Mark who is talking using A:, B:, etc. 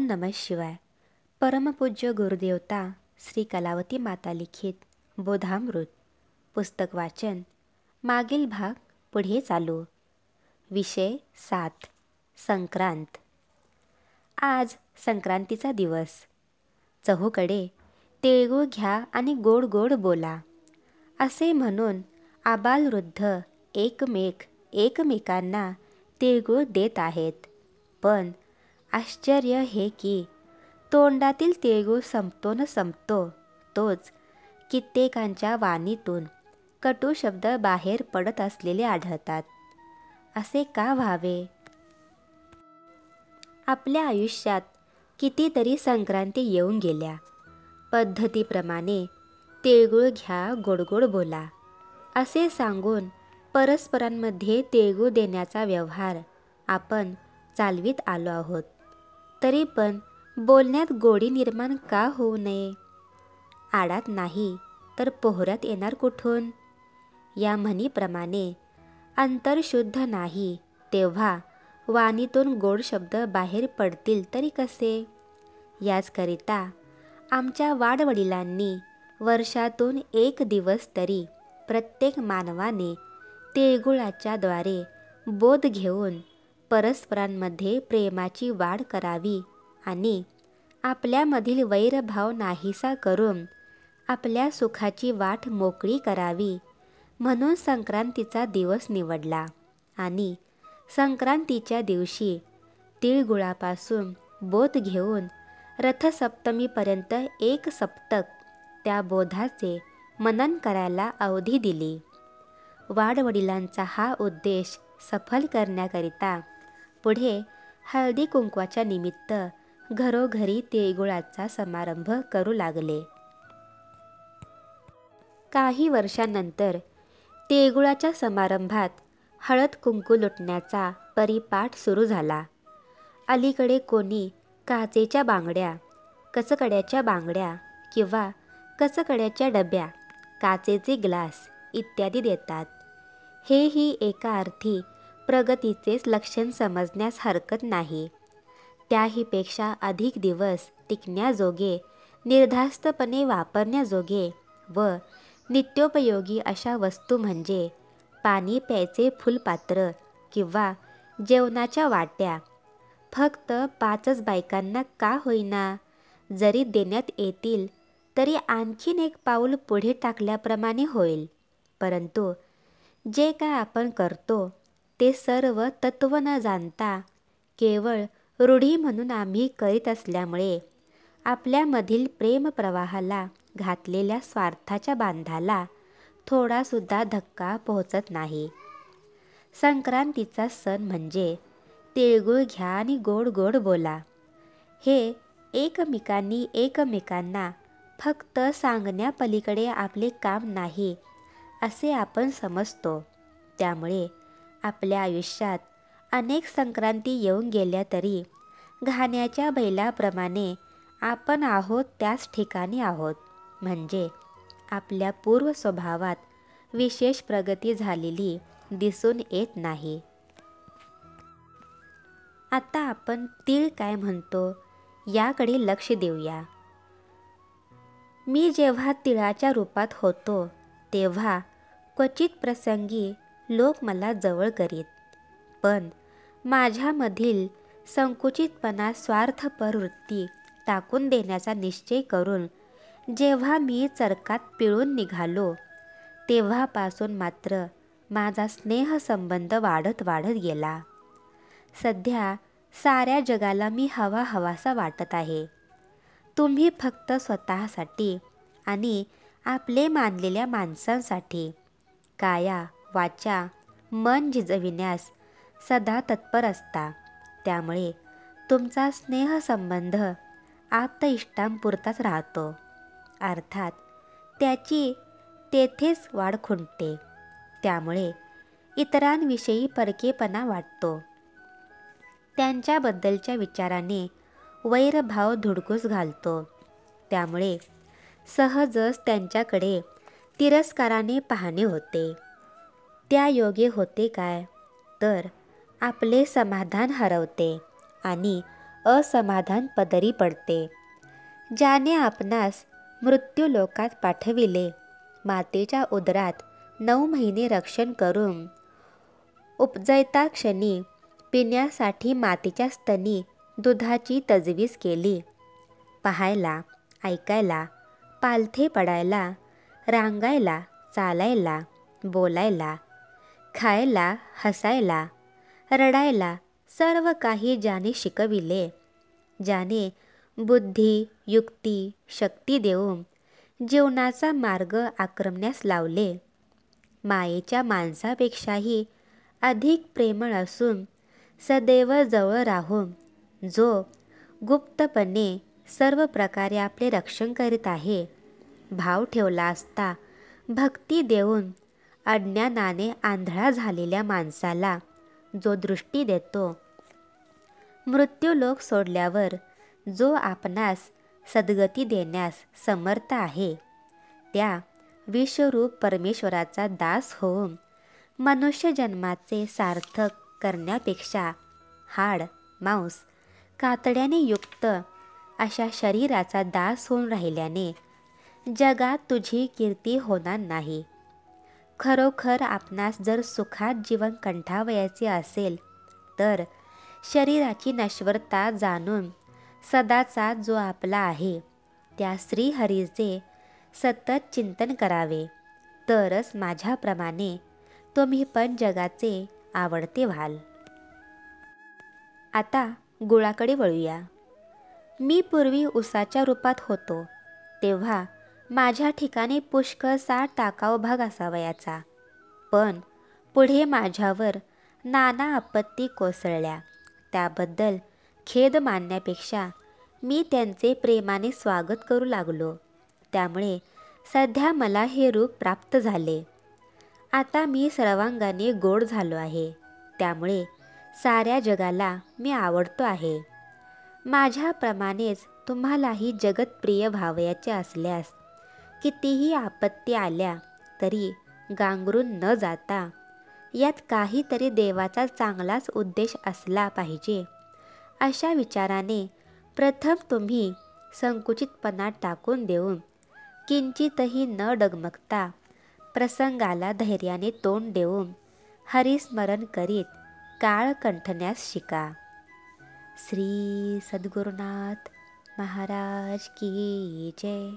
A: नमः शिवाय. परमपूज्य गुरुदेवता श्री कलावती माता लिखित बोधामृत. पुस्तक वाचन. मागील भाग पुढे चालू. विषय 7. संक्रांत. आज संक्रांतीचा दिवस. चहूकडे तिळगुळ घ्या आणि गोड गोड बोला असे म्हणून आबालवृद्ध एकमेकांना तिळगुळ देत आहेत. पण आश्चर्य हे की तोंडातील तिळगुळ संपतो न संपतो तोच कित्येकांच्या वाणीतून कटू शब्द बाहेर पडत असलेले आढळतात. असे का व्हावे? आपल्या आयुष्यात कितीतरी संक्रांती येऊन गेल्या. पद्धतीप्रमाणे तिळगुळ घ्या, गोडगोड बोला असे सांगून परस्परांमध्ये तिळगुळ देण्याचा व्यवहार आपण चालवीत आलो आहोत. तरी पण बोलण्यात गोडी निर्माण का होऊ नये? आडात नाही तर पोहऱ्यात येणार कुठून? या म्हणीप्रमाणे अंतर शुद्ध नाही तेव्हा वाणीतून गोड शब्द बाहेर पडतील तरी कसे? याचकरिता आमच्या वाडवडिलांनी वर्षातून एक दिवस तरी प्रत्येक मानवाने तिळगुळाच्या द्वारे बोध घेऊन परस्परांमध्ये प्रेमाची वाढ करावी आणि आपल्यामधील वैरभाव नाहीसा करून आपल्या सुखाची वाट मोकळी करावी म्हणून संक्रांतीचा दिवस निवडला. आणि संक्रांतीच्या दिवशी तिळगुळापासून बोध घेऊन रथसप्तमीपर्यंत एक सप्तक त्या बोधाचे मनन करायला अवधी दिली. वाडवडिलांचा हा उद्देश सफल करण्याकरिता पुढे हळदी कुंकवाच्या निमित्त घरोघरी तिळगुळाचा समारंभ करू लागले. काही वर्षांनंतर तिळगुळाच्या समारंभात हळद कुंकू लुटण्याचा परिपाठ सुरू झाला. अलीकडे कोणी काचेच्या बांगड्या, कचकड्याच्या बांगड्या किंवा कचकड्याच्या डब्या, काचेचे ग्लास इत्यादी देतात. हेही एका अर्थी प्रगतीचेच लक्षण समजण्यास हरकत नाही. त्याहीपेक्षा अधिक दिवस टिकण्याजोगे, निर्धास्तपणे वापरण्याजोगे व नित्योपयोगी अशा वस्तू म्हणजे पाणी प्यायचे फुलपात्र किंवा जेवणाच्या वाट्या फक्त 5च बायकांना का होईना जरी देण्यात येतील तरी आणखीन एक पाऊल पुढे टाकल्याप्रमाणे होईल. परंतु जे काय आपण करतो ते सर्व तत्व न जाणता केवळ रूढी म्हणून आम्ही करीत असल्यामुळे आपल्यामधील प्रेमप्रवाहाला घातलेल्या स्वार्थाच्या बांधाला थोडासुद्धा धक्का पोहोचत नाही. संक्रांतीचा सण म्हणजे तिळगुळ घ्या आणि गोड गोड बोला हे एकमेकांना फक्त सांगण्यापलीकडे आपले काम नाही असे आपण समजतो. त्यामुळे आपल्या आयुष्यात अनेक संक्रांती येऊन गेल्या तरी घाण्याच्या बैलाप्रमाणे आपण आहोत त्याच ठिकाणी आहोत. म्हणजे आपल्या पूर्व स्वभावात विशेष प्रगती झालेली दिसून येत नाही. आता आपण तीळ काय म्हणतो याकडे लक्ष देऊया. मी जेव्हा तिळाच्या रूपात होतो तेव्हा क्वचित प्रसंगी लोक मला जवळ करीत. पण माझ्यामधील संकुचितपणा, स्वार्थपर वृत्ती टाकून देण्याचा निश्चय करून जेव्हा मी चरकात पिळून निघालो तेव्हापासून मात्र माझा स्नेहसंबंध वाढत गेला. सध्या साऱ्या जगाला मी हवाहवासा वाटत आहे. तुम्ही फक्त स्वतःसाठी आणि आपले मानलेल्या माणसांसाठी काया वाचा मन झिजविण्यास सदा तत्पर असता. त्यामुळे तुमचा स्नेहसंबंध आप्तइष्टांपुरताच राहतो. अर्थात त्याची तेथेच वाढ खुंटते. त्यामुळे इतरांविषयी परकेपणा वाटतो. त्यांच्याबद्दलच्या विचाराने वैरभाव धुडगूस घालतो. त्यामुळे सहजच त्यांच्याकडे तिरस्काराने पाहणे होते. त्यायोगे होते काय तर आपले समाधान हरवते आणि असमाधान पदरी पडते. ज्याने आपणास मृत्यूलोकात पाठविले, मातेच्या उदरात 9 महिने रक्षण करून उपजैता क्षणी पिण्यासाठी मातेच्या स्तनी दुधाची तजवीज केली. पाहायला, ऐकायला, पालथे पडायला, रांगायला, चालायला, बोलायला, खायला, हसायला, रडायला सर्व काही ज्याने शिकविले, ज्याने बुद्धी, युक्ती, शक्ती देऊन जीवनाचा मार्ग आक्रमण्यास लावले, मायेच्या माणसापेक्षाही अधिक प्रेमळ असून सदैव जवळ राहून जो गुप्तपणे सर्व प्रकारे आपले रक्षण करीत आहे, भाव ठेवला असता भक्ती देऊन अज्ञानाने आंधळा झालेल्या माणसाला जो दृष्टी देतो, मृत्यूलोक सोडल्यावर जो आपणास सद्गती देण्यास समर्थ आहे, त्या विश्वरूप परमेश्वराचा दास होऊन मनुष्य जन्माचे सार्थक करण्यापेक्षा हाड, मांस, कातड्याने युक्त अशा शरीराचा दास होऊन राहिल्याने जगात तुझी कीर्ती होणार नाही. खरोखर आपणास जर सुखात जीवन कंठावयाचे असेल तर शरीराची नश्वरता जाणून सदाचा जो आपला आहे त्या श्रीहरीचे सतत चिंतन करावे, तरच माझ्याप्रमाणे तुम्ही पण जगाचे आवडते व्हाल. आता गुळाकडे वळूया. मी पूर्वी उसाच्या रूपात होतो तेव्हा माझ्या ठिकाणी पुष्कळसा टाकाऊ भाग असावयाचा, पण पुढे माझ्यावर नाना आपत्ती कोसळल्या. त्याबद्दल खेद मानण्यापेक्षा मी त्यांचे प्रेमाने स्वागत करू लागलो. त्यामुळे सध्या मला हे रूप प्राप्त झाले. आता मी सर्वांगाने गोड झालो आहे. त्यामुळे साऱ्या जगाला मी आवडतो आहे. माझ्याप्रमाणेच तुम्हालाही जगतप्रिय व्हावयाचे असल्यास कितीही आपत्ती आल्या तरी गांगरून न जाता यात काहीतरी देवाचा चांगलाच उद्देश असला पाहिजे अशा विचाराने प्रथम तुम्ही संकुचितपणा टाकून देऊन किंचितही न डगमगता प्रसंगाला धैर्याने तोंड देऊन हरिस्मरण करीत काळ कंठण्यास शिका. श्री सद्गुरुनाथ महाराज की जय.